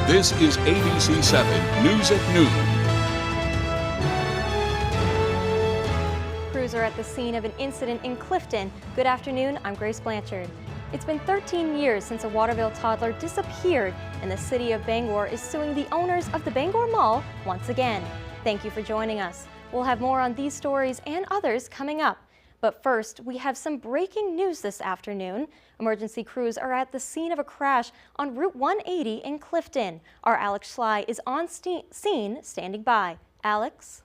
This is ABC 7 News at Noon. Crews are at the scene of an incident in Clifton. Good afternoon, I'm Grace Blanchard. It's been 13 years since a Waterville toddler disappeared, and the city of Bangor is suing the owners of the Bangor Mall once again. Thank you for joining us. We'll have more on these stories and others coming up. But first, we have some breaking news this afternoon. Emergency crews are at the scene of a crash on Route 180 in Clifton. Our Alex Schley is on scene standing by. Alex?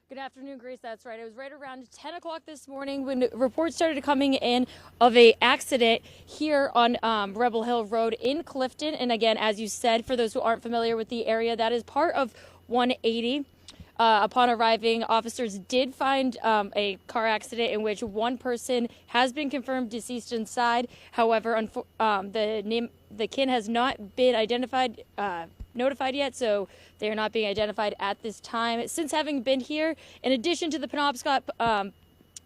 Good afternoon, Grace. That's right. It was right around 10 o'clock this morning when reports started coming in of an accident here on Rebel Hill Road in Clifton. And again, as you said, for those who aren't familiar with the area, that is part of 180. Upon arriving, officers did find a car accident in which one person has been confirmed deceased inside. However, the kin has not been notified yet, so they are not being identified at this time. Since having been here, in addition to the Penobscot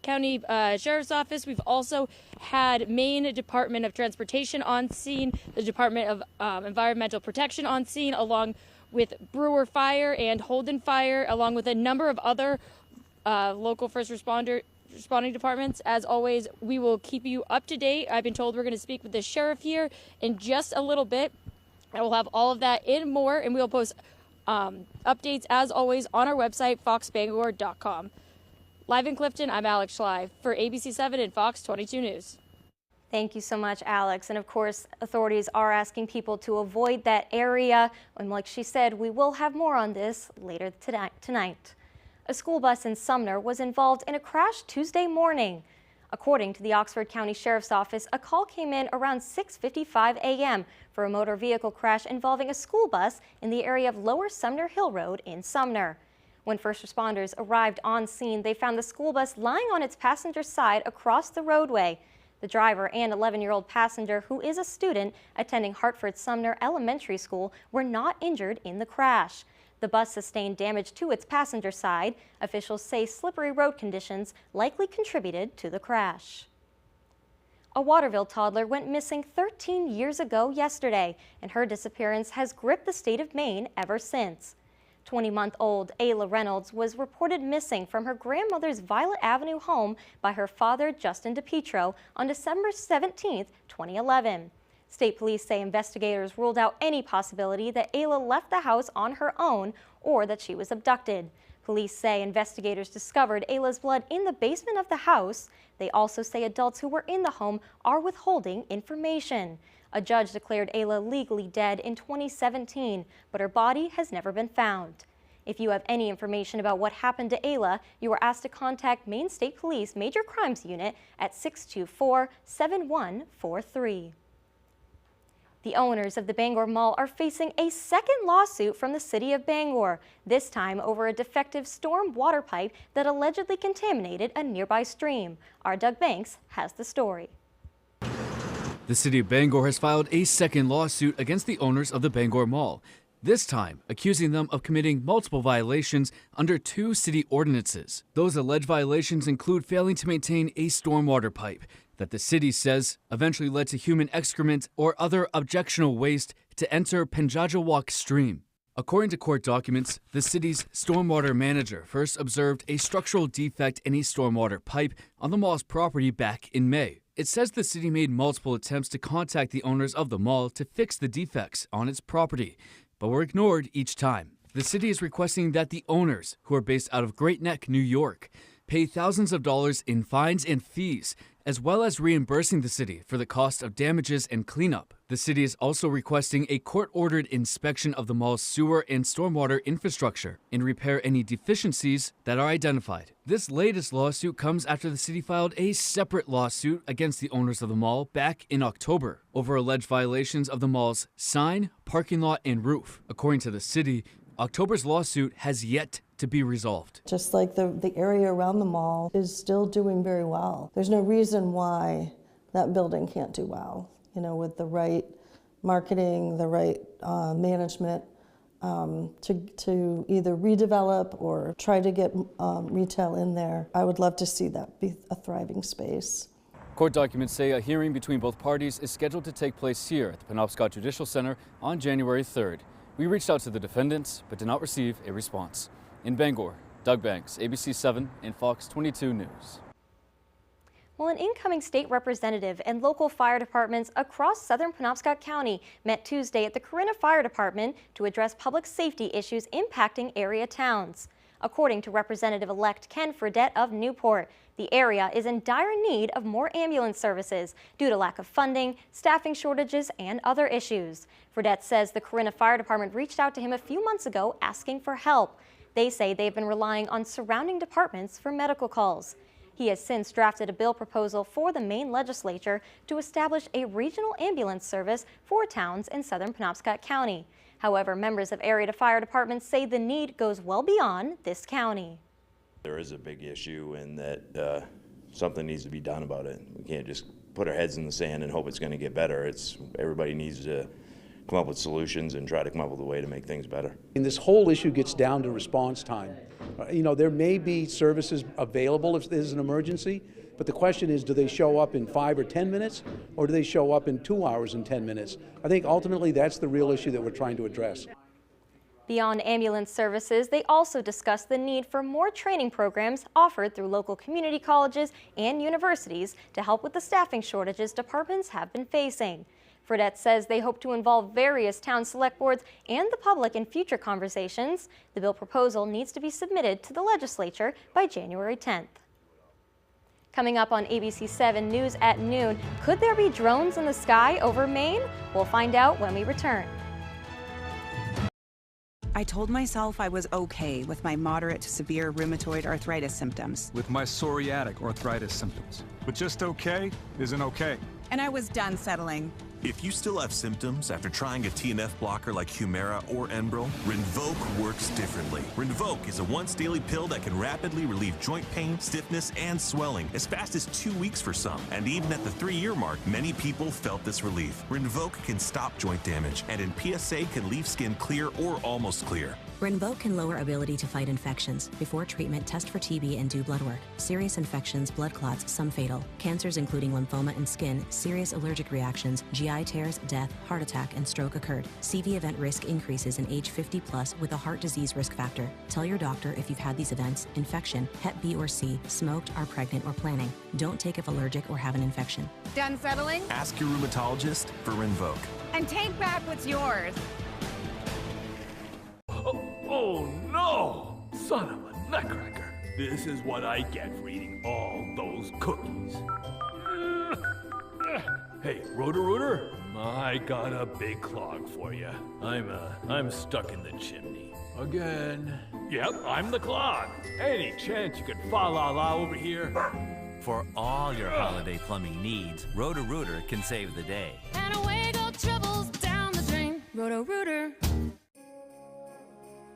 County Sheriff's Office, we've also had Maine Department of Transportation on scene, the Department of Environmental Protection on scene, along with Brewer Fire and Holden Fire, along with a number of other local first responding departments. As always, we will keep you up to date. I've been told we're going to speak with the sheriff here in just a little bit. I will have all of that and more, and we will post updates, as always, on our website, foxbangor.com. Live in Clifton, I'm Alex Schley for ABC 7 and Fox 22 News. Thank you so much, Alex. And of course, authorities are asking people to avoid that area. And like she said, we will have more on this later tonight. A school bus in Sumner was involved in a crash Tuesday morning. According to the Oxford County Sheriff's Office, a call came in around 6:55 a.m. for a motor vehicle crash involving a school bus in the area of Lower Sumner Hill Road in Sumner. When first responders arrived on scene, they found the school bus lying on its passenger side across the roadway. The driver and 11-year-old passenger, who is a student attending Hartford Sumner Elementary School, were not injured in the crash. The bus sustained damage to its passenger side. Officials say slippery road conditions likely contributed to the crash. A Waterville toddler went missing 13 years ago yesterday, and her disappearance has gripped the state of Maine ever since. 20-month-old Ayla Reynolds was reported missing from her grandmother's Violet Avenue home by her father, Justin DePietro, on December 17, 2011. State police say investigators ruled out any possibility that Ayla left the house on her own or that she was abducted. Police say investigators discovered Ayla's blood in the basement of the house. They also say adults who were in the home are withholding information. A judge declared Ayla legally dead in 2017, but her body has never been found. If you have any information about what happened to Ayla, you are asked to contact Maine State Police Major Crimes Unit at 624-7143. The owners of the Bangor Mall are facing a second lawsuit from the city of Bangor, this time over a defective storm water pipe that allegedly contaminated a nearby stream. Our Doug Banks has the story. The city of Bangor has filed a second lawsuit against the owners of the Bangor Mall, this time accusing them of committing multiple violations under two city ordinances. Those alleged violations include failing to maintain a stormwater pipe that the city says eventually led to human excrement or other objectionable waste to enter Penjajawak Stream. According to court documents, the city's stormwater manager first observed a structural defect in a stormwater pipe on the mall's property back in May. It says the city made multiple attempts to contact the owners of the mall to fix the defects on its property, but were ignored each time. The city is requesting that the owners, who are based out of Great Neck, New York, pay thousands of dollars in fines and fees, as well as reimbursing the city for the cost of damages and cleanup. The city is also requesting a court-ordered inspection of the mall's sewer and stormwater infrastructure and repair any deficiencies that are identified. This latest lawsuit comes after the city filed a separate lawsuit against the owners of the mall back in October over alleged violations of the mall's sign, parking lot, and roof. According to the city, October's lawsuit has yet to be resolved. Just like the area around the mall is still doing very well. There's no reason why that building can't do well, with the right marketing, the right management, to either redevelop or try to get retail in there. I would love to see that be a thriving space. Court documents say a hearing between both parties is scheduled to take place here at the Penobscot Judicial Center on January 3rd. We reached out to the defendants but did not receive a response. In Bangor, Doug Banks, ABC 7 and Fox 22 News. Well, an incoming state representative and local fire departments across southern Penobscot County met Tuesday at the Corinna Fire Department to address public safety issues impacting area towns. According to Representative-elect Ken Fredette of Newport, the area is in dire need of more ambulance services due to lack of funding, staffing shortages, and other issues. Fredette says the Corinna Fire Department reached out to him a few months ago asking for help. They say they've been relying on surrounding departments for medical calls. He has since drafted a bill proposal for the Maine legislature to establish a regional ambulance service for towns in southern Penobscot County. However, members of area fire departments say the need goes well beyond this county. There is a big issue and that something needs to be done about it. We can't just put our heads in the sand and hope it's going to get better. Everybody needs to come up with solutions and try to come up with a way to make things better. And this whole issue gets down to response time. There may be services available if there's an emergency, but the question is, do they show up in 5 or 10 minutes, or do they show up in 2 hours and 10 minutes? I think ultimately that's the real issue that we're trying to address. Beyond ambulance services, they also discussed the need for more training programs offered through local community colleges and universities to help with the staffing shortages departments have been facing. Fredette says they hope to involve various town select boards and the public in future conversations. The bill proposal needs to be submitted to the legislature by January 10th. Coming up on ABC 7 News at noon, could there be drones in the sky over Maine? We'll find out when we return. I told myself I was okay with my moderate to severe rheumatoid arthritis symptoms. With my psoriatic arthritis symptoms. But just okay isn't okay. And I was done settling. If you still have symptoms after trying a TNF blocker like Humira or Enbrel, Rinvoq works differently. Rinvoq is a once-daily pill that can rapidly relieve joint pain, stiffness, and swelling as fast as 2 weeks for some. And even at the 3-year mark, many people felt this relief. Rinvoq can stop joint damage, and in PSA can leave skin clear or almost clear. Rinvoq can lower ability to fight infections. Before treatment, test for TB and do blood work. Serious infections, blood clots, some fatal. Cancers including lymphoma and skin, serious allergic reactions, GI tears, death, heart attack, and stroke occurred. CV event risk increases in age 50 plus with a heart disease risk factor. Tell your doctor if you've had these events: infection, Hep B or C, smoked, are pregnant, or planning. Don't take if allergic or have an infection. Done settling? Ask your rheumatologist for Rinvoq. And take back what's yours. Oh no! Son of a nutcracker. This is what I get for eating all those cookies. Hey, Roto-Rooter, I got a big clog for you. I'm stuck in the chimney. Again. Yep, I'm the clog. Any chance you could fa-la-la over here? For all your holiday plumbing needs, Roto-Rooter can save the day. And away go troubles down the drain. Roto-Rooter.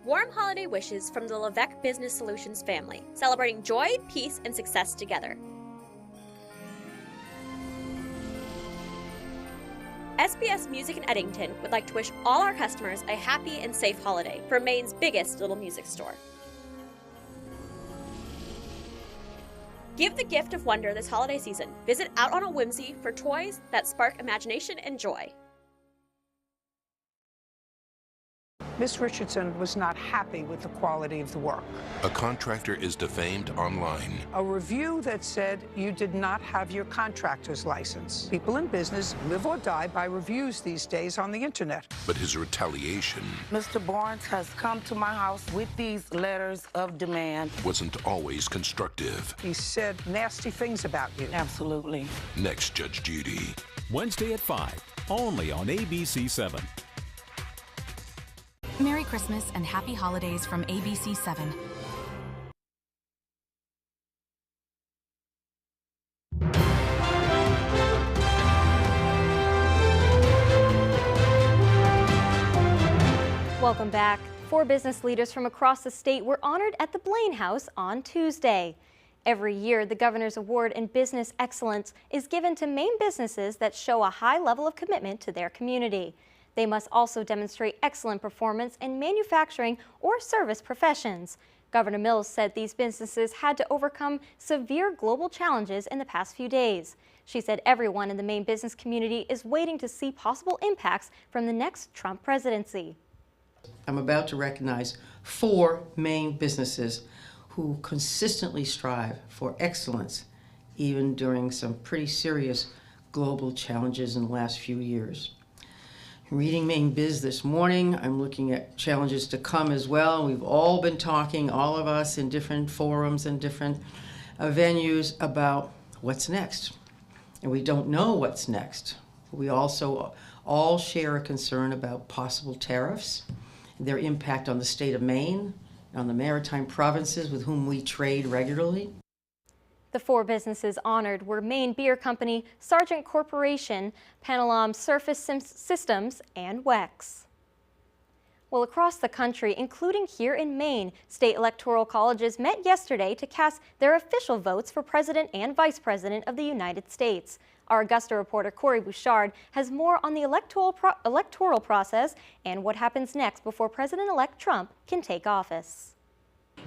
Warm holiday wishes from the Levesque Business Solutions family, celebrating joy, peace, and success together. SBS Music in Eddington would like to wish all our customers a happy and safe holiday from Maine's biggest little music store. Give the gift of wonder this holiday season. Visit Out on a Whimsy for toys that spark imagination and joy. Ms. Richardson was not happy with the quality of the work. A contractor is defamed online. A review that said you did not have your contractor's license. People in business live or die by reviews these days on the internet. But his retaliation Mr. Barnes has come to my house with these letters of demand. Wasn't always constructive. He said nasty things about you. Absolutely. Next, Judge Judy. Wednesday at 5, only on ABC 7. Merry Christmas and happy holidays from ABC 7. Welcome back. 4 business leaders from across the state were honored at the Blaine House on Tuesday. Every year, the Governor's Award in Business Excellence is given to Maine businesses that show a high level of commitment to their community. They must also demonstrate excellent performance in manufacturing or service professions. Governor Mills said these businesses had to overcome severe global challenges in the past few days. She said everyone in the Maine business community is waiting to see possible impacts from the next Trump presidency. I'm about to recognize 4 Maine businesses who consistently strive for excellence, even during some pretty serious global challenges in the last few years. Reading Maine Biz this morning, I'm looking at challenges to come as well. We've all been talking, all of us in different forums and different venues, about what's next. And we don't know what's next. We also all share a concern about possible tariffs, their impact on the state of Maine, on the maritime provinces with whom we trade regularly. The 4 businesses honored were Maine Beer Company, Sargent Corporation, Panelam Surface Systems, and WEX. Well, across the country, including here in Maine, state electoral colleges met yesterday to cast their official votes for President and Vice President of the United States. Our Augusta reporter Corey Bouchard has more on the electoral process and what happens next before President-elect Trump can take office.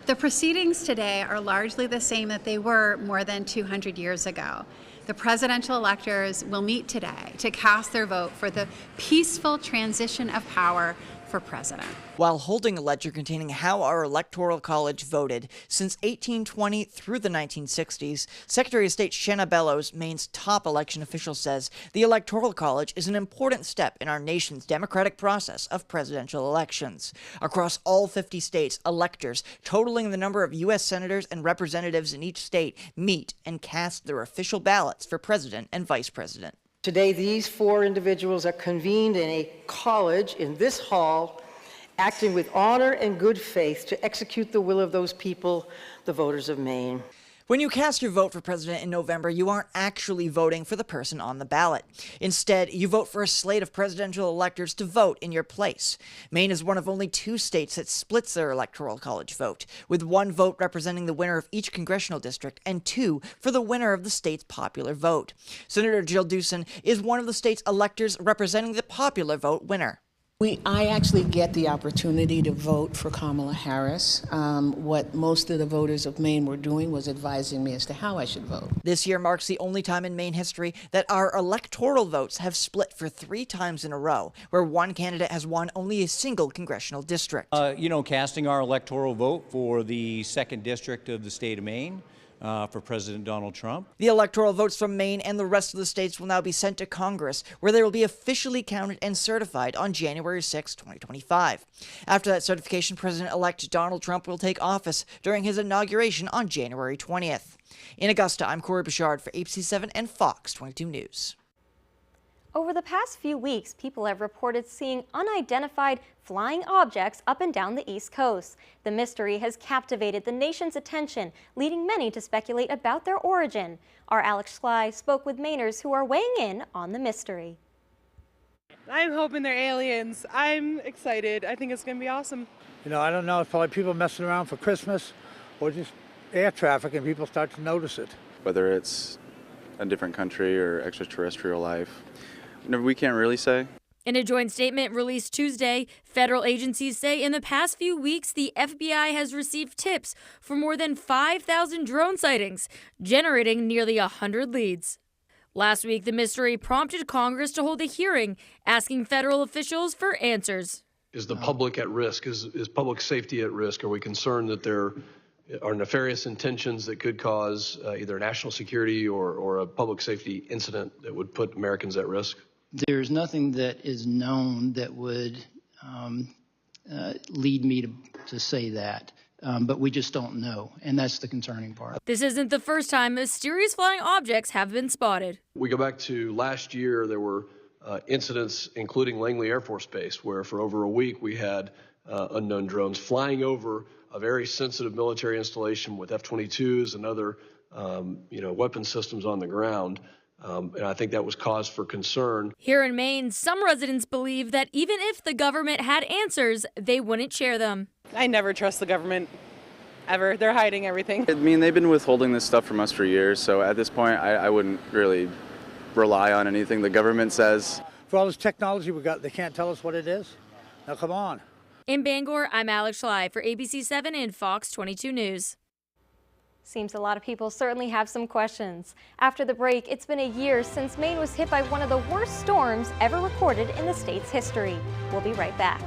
The proceedings today are largely the same that they were more than 200 years ago. The presidential electors will meet today to cast their vote for the peaceful transition of power for president. While holding a ledger containing how our electoral college voted since 1820 through the 1960s, Secretary of State Shanna Bellows, Maine's top election official, says the electoral college is an important step in our nation's democratic process of presidential elections. Across all 50 states, electors, totaling the number of U.S. senators and representatives in each state, meet and cast their official ballots for president and vice president. Today, these 4 individuals are convened in a college in this hall, acting with honor and good faith to execute the will of those people, the voters of Maine. When you cast your vote for president in November, you aren't actually voting for the person on the ballot. Instead, you vote for a slate of presidential electors to vote in your place. Maine is one of only 2 states that splits their electoral college vote, with 1 vote representing the winner of each congressional district and 2 for the winner of the state's popular vote. Senator Jill Dewson is one of the state's electors representing the popular vote winner. I actually get the opportunity to vote for Kamala Harris. What most of the voters of Maine were doing was advising me as to how I should vote. This year marks the only time in Maine history that our electoral votes have split for 3 times in a row, where one candidate has won only a single congressional district. Casting our electoral vote for the 2nd District of the state of Maine, for President Donald Trump. The electoral votes from Maine and the rest of the states will now be sent to Congress, where they will be officially counted and certified on January 6, 2025. After that certification, President-elect Donald Trump will take office during his inauguration on January 20th. In Augusta, I'm Corey Bouchard for ABC7 and Fox 22 News. Over the past few weeks, people have reported seeing unidentified flying objects up and down the East Coast. The mystery has captivated the nation's attention, leading many to speculate about their origin. Our Alex Schley spoke with Mainers who are weighing in on the mystery. I'm hoping they're aliens. I'm excited. I think it's going to be awesome. I don't know. It's probably people messing around for Christmas or just air traffic and people start to notice it. Whether it's a different country or extraterrestrial life, we can't really say. In a joint statement released Tuesday, federal agencies say in the past few weeks, the FBI has received tips for more than 5,000 drone sightings, generating nearly 100 leads. Last week, the mystery prompted Congress to hold a hearing, asking federal officials for answers. Is the public at risk? Is public safety at risk? Are we concerned that there are nefarious intentions that could cause either national security or a public safety incident that would put Americans at risk? There's nothing that is known that would lead me to say that, but we just don't know, and that's the concerning part. This isn't the first time mysterious flying objects have been spotted. We go back to last year, there were incidents, including Langley Air Force Base, where for over a week we had unknown drones flying over a very sensitive military installation with F-22s and other weapon systems on the ground. And I think that was cause for concern. Here in Maine, some residents believe that even if the government had answers, they wouldn't share them. I never trust the government, ever. They're hiding everything. They've been withholding this stuff from us for years, so at this point, I wouldn't really rely on anything the government says. For all this technology we got, they can't tell us what it is? Now, come on. In Bangor, I'm Alex Schley for ABC7 and Fox 22 News. Seems a lot of people certainly have some questions. After the break, it's been a year since Maine was hit by one of the worst storms ever recorded in the state's history. We'll be right back.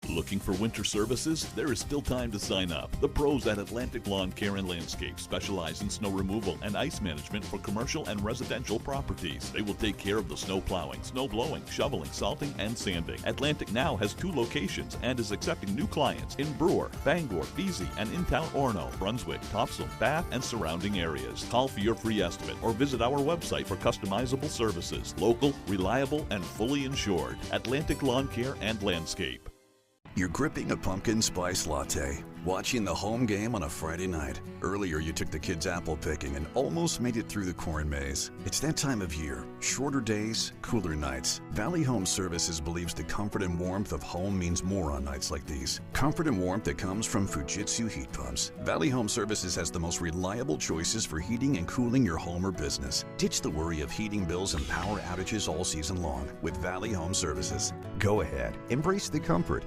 Looking for winter services? There is still time to sign up. The pros at Atlantic Lawn Care and Landscape specialize in snow removal and ice management for commercial and residential properties. They will take care of the snow plowing, snow blowing, shoveling, salting, and sanding. Atlantic now has 2 locations and is accepting new clients in Brewer, Bangor, Vesey, and in town Orono, Brunswick, Topsail, Bath, and surrounding areas. Call for your free estimate or visit our website for customizable services. Local, reliable, and fully insured. Atlantic Lawn Care and Landscape. You're gripping a pumpkin spice latte, watching the home game on a Friday night. Earlier, you took the kids apple picking and almost made it through the corn maze. It's that time of year. Shorter days, cooler nights. Valley Home Services believes the comfort and warmth of home means more on nights like these. Comfort and warmth that comes from Fujitsu heat pumps. Valley Home Services has the most reliable choices for heating and cooling your home or business. Ditch the worry of heating bills and power outages all season long with Valley Home Services. Go ahead, embrace the comfort.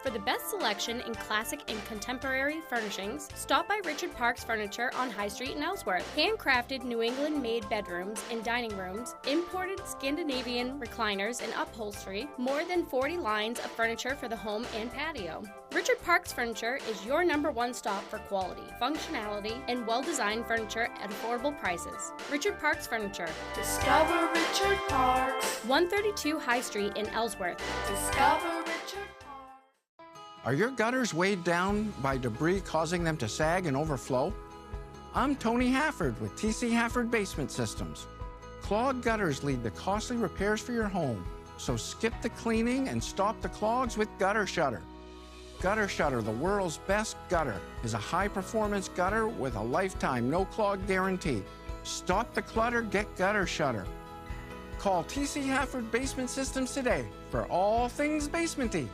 For the best selection in classic and contemporary furnishings, stop by Richard Parks Furniture on High Street in Ellsworth. Handcrafted New England-made bedrooms and dining rooms, imported Scandinavian recliners and upholstery, more than 40 lines of furniture for the home and patio. Richard Parks Furniture is your #1 stop for quality, functionality, and well-designed furniture at affordable prices. Richard Parks Furniture. Discover Richard Parks. 132 High Street in Ellsworth. Discover Richard. Are your gutters weighed down by debris causing them to sag and overflow? I'm Tony Hafford with TC Hafford Basement Systems. Clogged gutters lead to costly repairs for your home, so skip the cleaning and stop the clogs with Gutter Shutter. Gutter Shutter, the world's best gutter, is a high-performance gutter with a lifetime no-clog guarantee. Stop the clutter, get Gutter Shutter. Call TC Hafford Basement Systems today for all things basementy.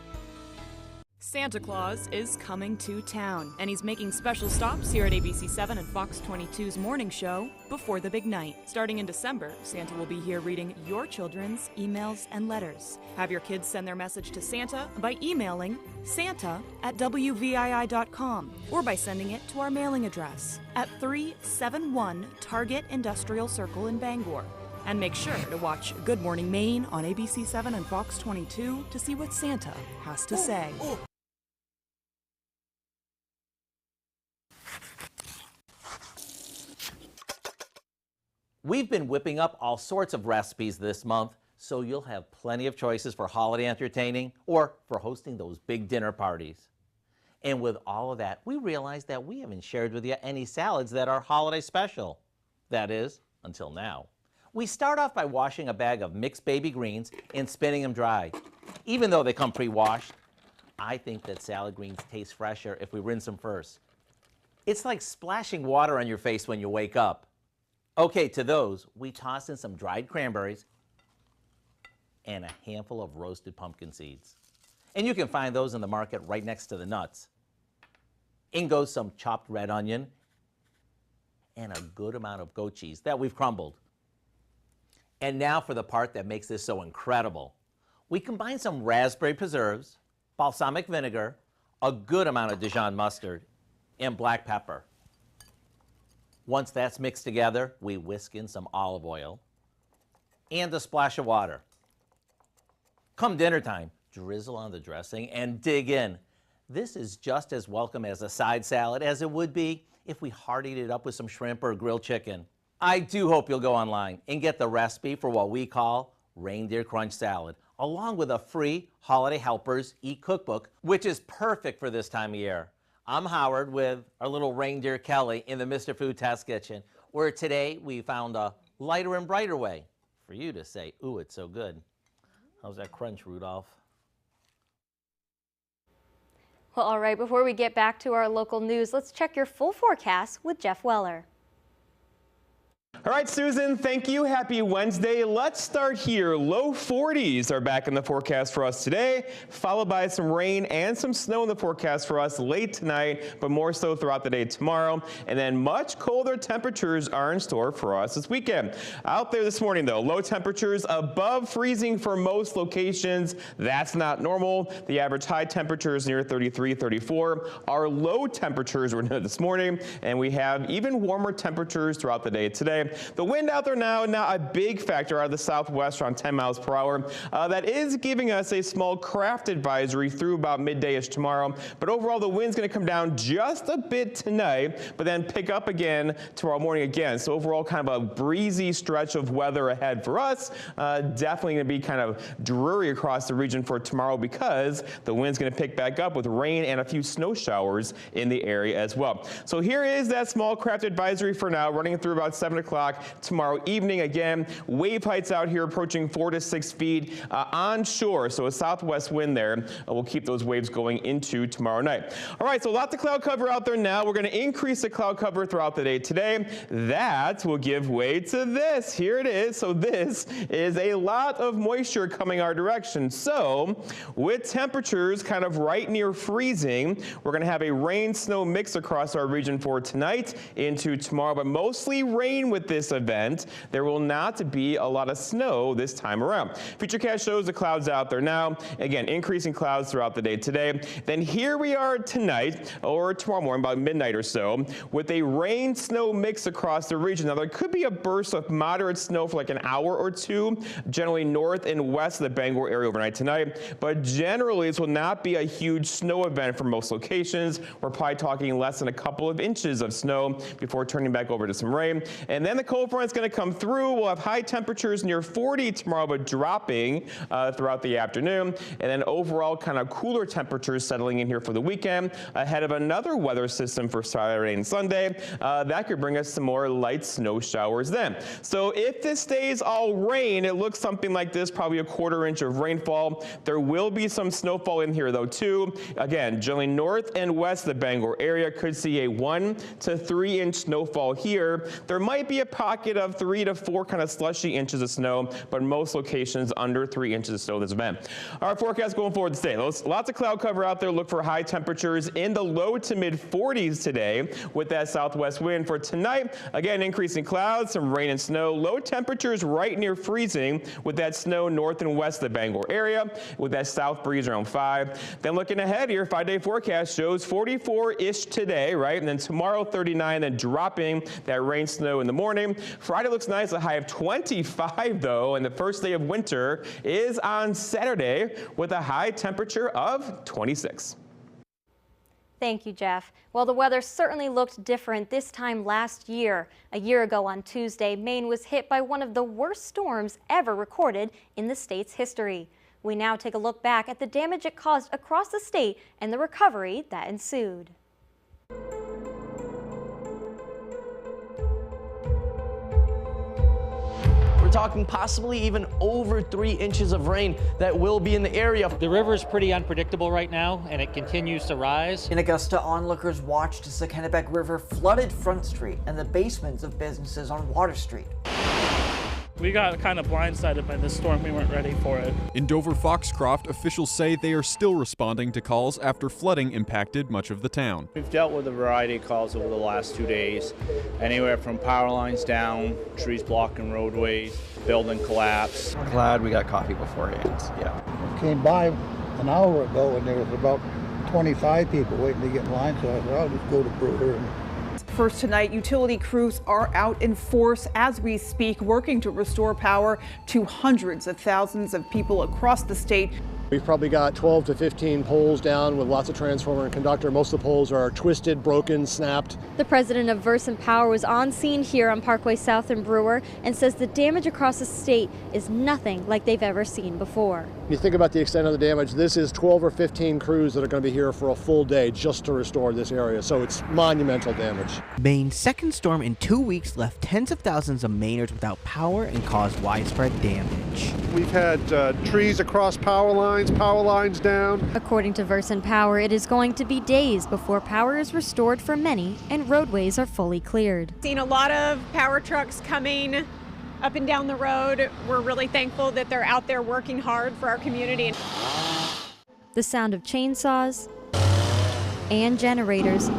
Santa Claus is coming to town, and he's making special stops here at ABC7 and Fox 22's morning show before the big night. Starting in December, Santa will be here reading your children's emails and letters. Have your kids send their message to Santa by emailing santa@wvii.com or by sending it to our mailing address at 371 Target Industrial Circle in Bangor. And make sure to watch Good Morning Maine on ABC7 and Fox 22 to see what Santa has to say. We've been whipping up all sorts of recipes this month, so you'll have plenty of choices for holiday entertaining or for hosting those big dinner parties. And with all of that, we realized that we haven't shared with you any salads that are holiday special. That is, until now. We start off by washing a bag of mixed baby greens and spinning them dry. Even though they come pre-washed, I think that salad greens taste fresher if we rinse them first. It's like splashing water on your face when you wake up. Okay, to those, we toss in some dried cranberries and a handful of roasted pumpkin seeds. And you can find those in the market right next to the nuts. In goes some chopped red onion and a good amount of goat cheese that we've crumbled. And now for the part that makes this so incredible. We combine some raspberry preserves, balsamic vinegar, a good amount of Dijon mustard, and black pepper. Once that's mixed together, we whisk in some olive oil and a splash of water. Come dinner time, drizzle on the dressing and dig in. This is just as welcome as a side salad as it would be if we heartied it up with some shrimp or grilled chicken. I do hope you'll go online and get the recipe for what we call Reindeer Crunch Salad, along with a free Holiday Helpers e-cookbook, which is perfect for this time of year. I'm Howard with our little reindeer Kelly in the Mr. Food Test Kitchen, where today we found a lighter and brighter way for you to say, ooh, it's so good. How's that crunch, Rudolph? Well, all right, before we get back to our local news, let's check your full forecast with Jeff Weller. All right, Susan, thank you. Happy Wednesday. Let's start here. Low 40s are back in the forecast for us today, followed by some rain and some snow in the forecast for us late tonight, but more so throughout the day tomorrow. And then much colder temperatures are in store for us this weekend. Out there this morning, though, low temperatures above freezing for most locations. That's not normal. The average high temperatures near 33, 34. Our low temperatures were this morning, and we have even warmer temperatures throughout the day today. The wind out there now, not a big factor out of the southwest, around 10 miles per hour. That is giving us a small craft advisory through about midday-ish tomorrow. But overall, the wind's going to come down just a bit tonight, but then pick up again tomorrow morning again. So overall, kind of a breezy stretch of weather ahead for us. Definitely going to be kind of dreary across the region for tomorrow because the wind's going to pick back up with rain and a few snow showers in the area as well. So here is that small craft advisory for now, running through about 7 o'clock tomorrow evening. Again, wave heights out here approaching 4 to 6 feet onshore, so a southwest wind there will keep those waves going into tomorrow night. All right, so lots of cloud cover out there now. We're going to increase the cloud cover throughout the day today. That will give way to this. Here it is. So this is a lot of moisture coming our direction. So with temperatures kind of right near freezing, we're going to have a rain-snow mix across our region for tonight into tomorrow, but mostly rain with this event. There will not be a lot of snow this time around. Futurecast shows the clouds out there now. Again, increasing clouds throughout the day today. Then here we are tonight or tomorrow morning about midnight or so with a rain-snow mix across the region. Now there could be a burst of moderate snow for like an hour or two, generally north and west of the Bangor area overnight tonight. But generally this will not be a huge snow event for most locations. We're probably talking less than a couple of inches of snow before turning back over to some rain. And then the cold front's going to come through. We'll have high temperatures near 40 tomorrow, but dropping throughout the afternoon. And then overall kind of cooler temperatures settling in here for the weekend ahead of another weather system for Saturday and Sunday. That could bring us some more light snow showers then. So if this stays all rain, it looks something like this, probably a 1/4 inch of rainfall. There will be some snowfall in here though too. Again, generally north and west of the Bangor area could see a 1 to 3 inch snowfall here. There might be a pocket of 3 to 4 kind of slushy inches of snow, but most locations under 3 inches of snow this event. Our forecast going forward today. Lots of cloud cover out there. Look for high temperatures in the low to mid 40s today with that southwest wind. For tonight, again, increasing clouds, some rain and snow. Low temperatures right near freezing with that snow north and west of the Bangor area with that south breeze around 5. Then looking ahead here, 5-day forecast shows 44-ish today, right? And then tomorrow 39, then dropping that rain, snow in the morning. Friday looks nice, a high of 25 though, and the first day of winter is on Saturday with a high temperature of 26. Thank you, Jeff. Well, the weather certainly looked different this time last year. A year ago on Tuesday, Maine was hit by one of the worst storms ever recorded in the state's history. We now take a look back at the damage it caused across the state and the recovery that ensued. We're talking possibly even over 3 inches of rain that will be in the area. The river is pretty unpredictable right now, and it continues to rise. In Augusta, onlookers watched as the Kennebec River flooded Front Street and the basements of businesses on Water Street. We got kind of blindsided by this storm. We weren't ready for it. In Dover-Foxcroft, officials say they are still responding to calls after flooding impacted much of the town. We've dealt with a variety of calls over the last 2 days, anywhere from power lines down, trees blocking roadways, building collapse. I'm glad we got coffee beforehand, yeah. I came by an hour ago and there was about 25 people waiting to get in line, so I said, I'll just go to Brewer. First tonight, utility crews are out in force as we speak, working to restore power to hundreds of thousands of people across the state. We've probably got 12 to 15 poles down with lots of transformer and conductor. Most of the poles are twisted, broken, snapped. The president of Versant Power was on scene here on Parkway South in Brewer and says the damage across the state is nothing like they've ever seen before. When you think about the extent of the damage, this is 12 or 15 crews that are going to be here for a full day just to restore this area, so it's monumental damage. Maine's second storm in 2 weeks left tens of thousands of Mainers without power and caused widespread damage. We've had trees across power lines. lines, power lines down. According to Versant Power, it is going to be days before power is restored for many and roadways are fully cleared. Seen a lot of power trucks coming up and down the road. We're really thankful that they're out there working hard for our community. The sound of chainsaws and generators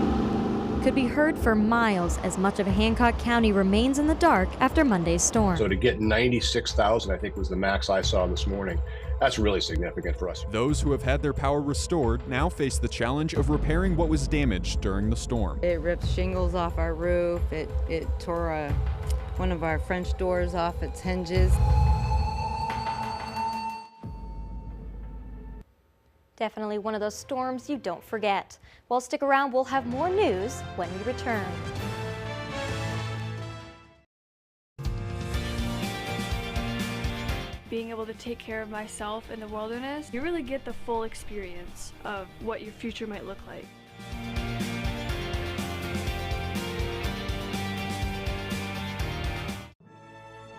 could be heard for miles as much of Hancock County remains in the dark after Monday's storm. So to get 96,000, I think was the max I saw this morning. That's really significant for us. Those who have had their power restored now face the challenge of repairing what was damaged during the storm. It ripped shingles off our roof. It tore one of our French doors off its hinges. Definitely one of those storms you don't forget. Well, stick around, we'll have more news when we return. Being able to take care of myself in the wilderness, you really get the full experience of what your future might look like.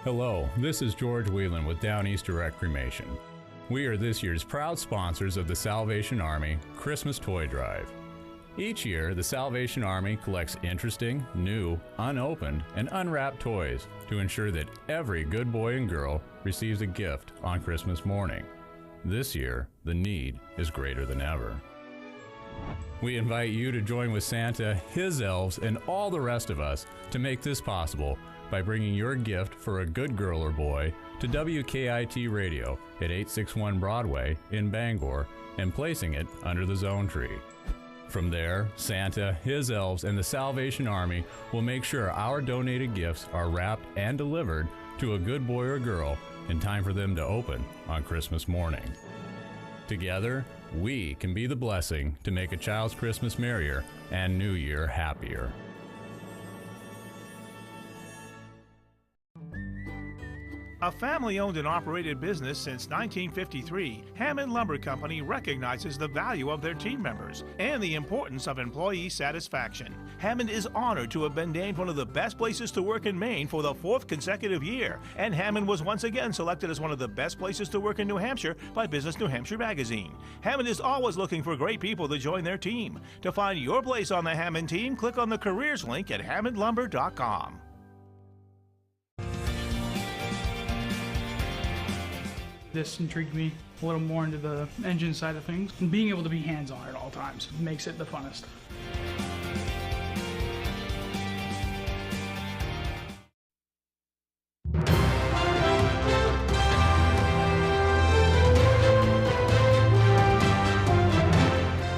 Hello, this is George Whelan with Downeast Direct Cremation. We are this year's proud sponsors of the Salvation Army Christmas Toy Drive. Each year, the Salvation Army collects interesting, new, unopened, and unwrapped toys to ensure that every good boy and girl receives a gift on Christmas morning. This year, the need is greater than ever. We invite you to join with Santa, his elves, and all the rest of us to make this possible by bringing your gift for a good girl or boy to WKIT Radio at 861 Broadway in Bangor and placing it under the Zone Tree. From there, Santa, his elves, and the Salvation Army will make sure our donated gifts are wrapped and delivered to a good boy or girl in time for them to open on Christmas morning. Together, we can be the blessing to make a child's Christmas merrier and New Year happier. A family-owned and operated business since 1953, Hammond Lumber Company recognizes the value of their team members and the importance of employee satisfaction. Hammond is honored to have been named one of the best places to work in Maine for the 4th consecutive year, and Hammond was once again selected as one of the best places to work in New Hampshire by Business New Hampshire magazine. Hammond is always looking for great people to join their team. To find your place on the Hammond team, click on the careers link at hammondlumber.com. This intrigued me a little more into the engine side of things. And being able to be hands-on at all times makes it the funnest.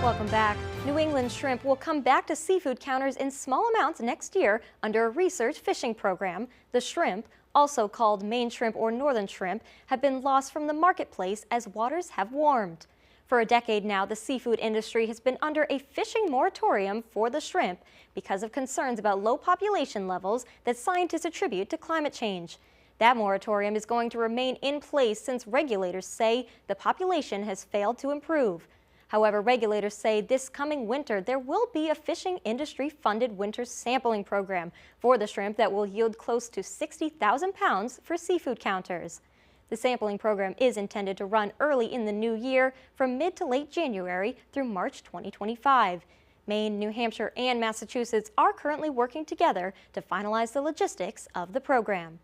Welcome back. New England shrimp will come back to seafood counters in small amounts next year under a research fishing program. The shrimp, also called Maine shrimp or northern shrimp, have been lost from the marketplace as waters have warmed. For a decade now, the seafood industry has been under a fishing moratorium for the shrimp because of concerns about low population levels that scientists attribute to climate change. That moratorium is going to remain in place since regulators say the population has failed to improve. However, regulators say this coming winter there will be a fishing industry-funded winter sampling program for the shrimp that will yield close to 60,000 pounds for seafood counters. The sampling program is intended to run early in the new year from mid to late January through March 2025. Maine, New Hampshire, and Massachusetts are currently working together to finalize the logistics of the program.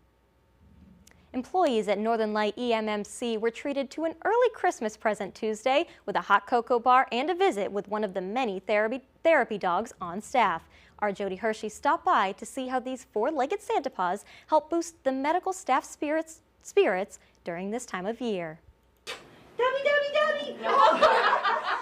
Employees at Northern Light EMMC were treated to an early Christmas present Tuesday with a hot cocoa bar and a visit with one of the many therapy dogs on staff. Our Jody Hershey stopped by to see how these four-legged Santa Paws help boost the medical staff spirits during this time of year.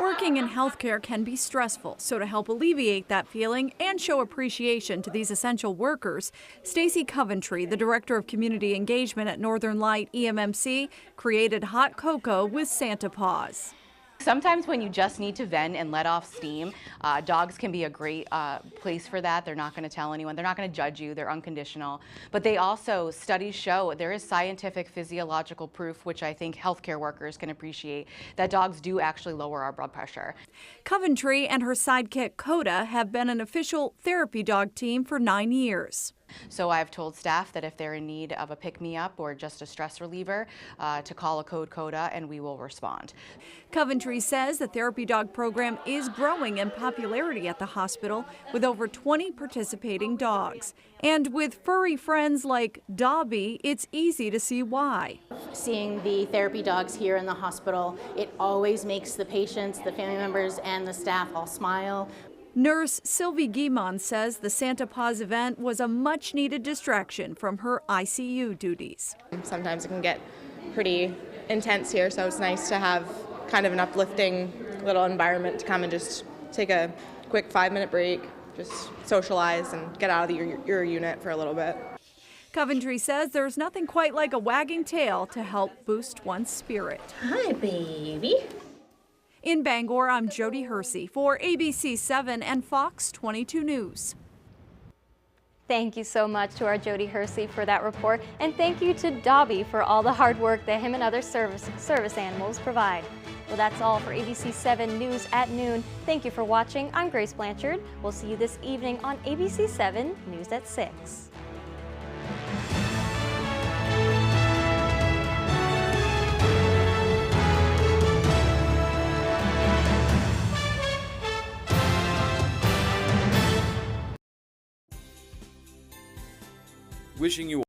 Working in healthcare can be stressful, so to help alleviate that feeling and show appreciation to these essential workers, Stacy Coventry, the Director of Community Engagement at Northern Light EMMC, created hot cocoa with Santa Paws. Sometimes when you just need to vent and let off steam, dogs can be a great place for that. They're not going to tell anyone. They're not going to judge you. They're unconditional. But they also, studies show, there is scientific physiological proof, which I think healthcare workers can appreciate, that dogs do actually lower our blood pressure. Coventry and her sidekick Coda have been an official therapy dog team for 9 years. So I've told staff that if they're in need of a pick-me-up or just a stress reliever, to call a code CODA and we will respond. Coventry says the therapy dog program is growing in popularity at the hospital with over 20 participating dogs. And with furry friends like Dobby, it's easy to see why. Seeing the therapy dogs here in the hospital, it always makes the patients, the family members, and the staff all smile. Nurse Sylvie Guimond says the Santa Paws event was a much-needed distraction from her ICU duties. Sometimes it can get pretty intense here, so it's nice to have kind of an uplifting little environment to come and just take a quick 5-minute break, just socialize and get out of your unit for a little bit. Coventry says there's nothing quite like a wagging tail to help boost one's spirit. Hi, baby. In Bangor, I'm Jody Hersey for ABC 7 and Fox 22 News. Thank you so much to our Jody Hersey for that report, and thank you to Dobby for all the hard work that him and other service animals provide. Well, that's all for ABC 7 News at noon. Thank you for watching. I'm Grace Blanchard. We'll see you this evening on ABC 7 News at 6. Wishing you